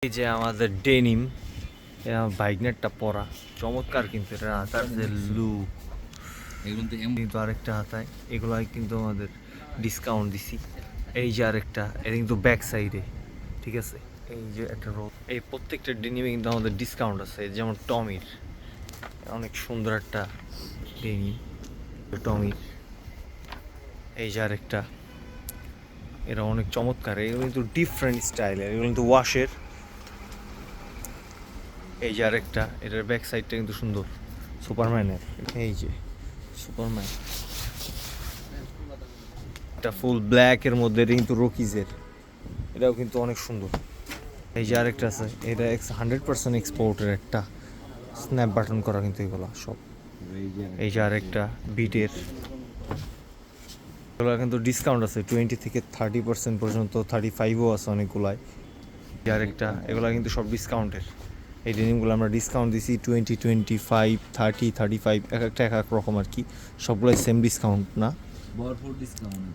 এই যে আমাদের ডেনিম বাইকনেটটা পরা চমৎকার, কিন্তু এটা হাতার যে লুক, এগুলো কিন্তু আরেকটা হাতায়, এগুলো কিন্তু আমাদের ডিসকাউন্ট দিছি। এই যে আরেকটা, এটা কিন্তু ব্যাক সাইডে, ঠিক আছে। এই যে একটা রোড, এই প্রত্যেকটা ডেনিমে কিন্তু আমাদের ডিসকাউন্ট আছে। যেমন টমির অনেক সুন্দর একটা ডেনিম, টমির। এই যে আরেকটা, এরা অনেক চমৎকার, এগুলো কিন্তু ডিফারেন্ট স্টাইলের, এগুলো কিন্তু ওয়াশের। এই যে আরেকটা, এটার ব্যাক সাইডটা কিন্তু সুন্দর, সুপারম্যানের। এই যে সুপারম্যান, এটা ফুল ব্ল্যাকের মধ্যে, এটা কিন্তু রকিজের, এটাও কিন্তু অনেক সুন্দর। এই যে আরেকটা আছে, এটা 100% এক্সপোর্টের একটা স্ন্যাপ বাটন করা, কিন্তু এগুলো সব। এই যে আরেকটা বিটের, এগুলো কিন্তু ডিসকাউন্ট আছে 20 থেকে 30% পর্যন্ত, 35ও আছে অনেকগুলাই। এই যে আরেকটা, এগুলো কিন্তু সব ডিসকাউন্টের। এই ডেনিমগুলো আমরা ডিসকাউন্ট দিছি 20, 25, 30, 35, এক একটা এক এক রকম আর কি, সবগুলোই সেম ডিসকাউন্ট না, ভরপুর ডিসকাউন্ট।